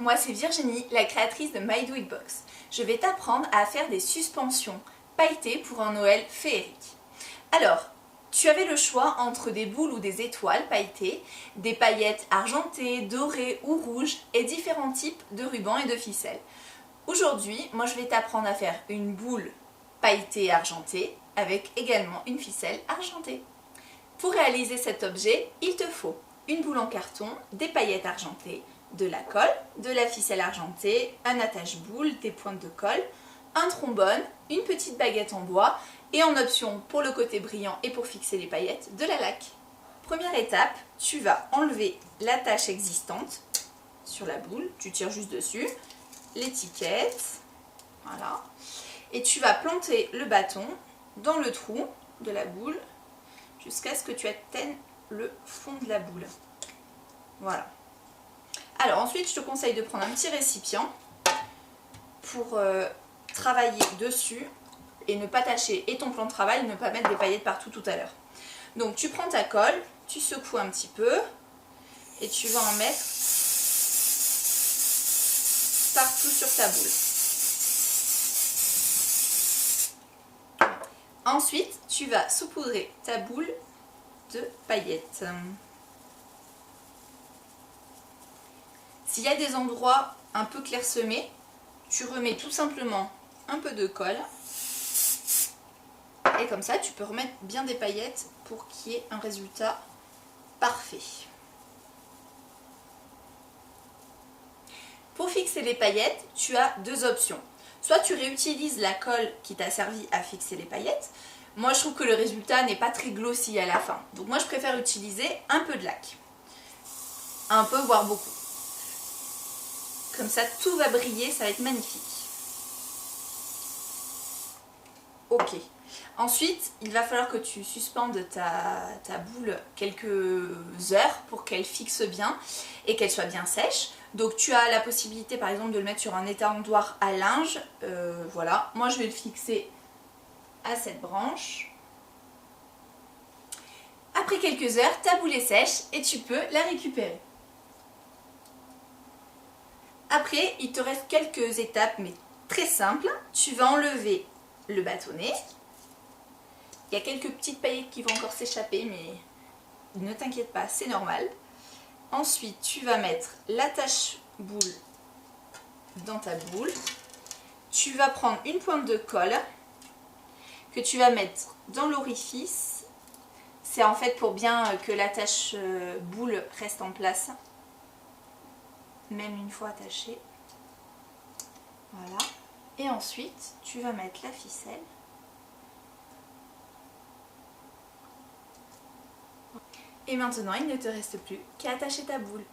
moi c'est Virginie, la créatrice de My Do It Box. Je vais t'apprendre à faire des suspensions pailletées pour un Noël féerique. Alors, tu avais le choix entre des boules ou des étoiles pailletées, des paillettes argentées, dorées ou rouges et différents types de rubans et de ficelles. Aujourd'hui, moi je vais t'apprendre à faire une boule pailletée argentée avec également une ficelle argentée. Pour réaliser cet objet, il te faut une boule en carton, des paillettes argentées, de la colle, de la ficelle argentée, un attache-boule, des pointes de colle, un trombone, une petite baguette en bois et en option pour le côté brillant et pour fixer les paillettes, de la laque. Première étape, tu vas enlever l'attache existante sur la boule, tu tires juste dessus, l'étiquette, voilà, et tu vas planter le bâton dans le trou de la boule jusqu'à ce que tu atteignes le fond de la boule. Voilà. Alors ensuite, je te conseille de prendre un petit récipient pour travailler dessus et ne pas tâcher et ton plan de travail, ne pas mettre des paillettes partout tout à l'heure. Donc tu prends ta colle, tu secoues un petit peu et tu vas en mettre partout sur ta boule. Ensuite, tu vas saupoudrer ta boule de paillettes. S'il y a des endroits un peu clairsemés, tu remets tout simplement un peu de colle. Et comme ça, tu peux remettre bien des paillettes pour qu'il y ait un résultat parfait. Pour fixer les paillettes, tu as deux options. Soit tu réutilises la colle qui t'a servi à fixer les paillettes. Moi, je trouve que le résultat n'est pas très glossy à la fin. Donc moi, je préfère utiliser un peu de laque. Un peu, voire beaucoup. Comme ça, tout va briller, ça va être magnifique. Ok. Ensuite, il va falloir que tu suspendes ta boule quelques heures pour qu'elle fixe bien et qu'elle soit bien sèche. Donc tu as la possibilité par exemple de le mettre sur un étendoir à linge. Voilà, moi je vais le fixer à cette branche. Après quelques heures, ta boule est sèche et tu peux la récupérer. Après, il te reste quelques étapes mais très simples. Tu vas enlever le bâtonnet. Il y a quelques petites paillettes qui vont encore s'échapper, mais ne t'inquiète pas, c'est normal. Ensuite, tu vas mettre l'attache-boule dans ta boule. Tu vas prendre une pointe de colle que tu vas mettre dans l'orifice. C'est en fait pour bien que l'attache-boule reste en place, même une fois attachée. Voilà. Et ensuite, tu vas mettre la ficelle. Et maintenant, il ne te reste plus qu'à attacher ta boule.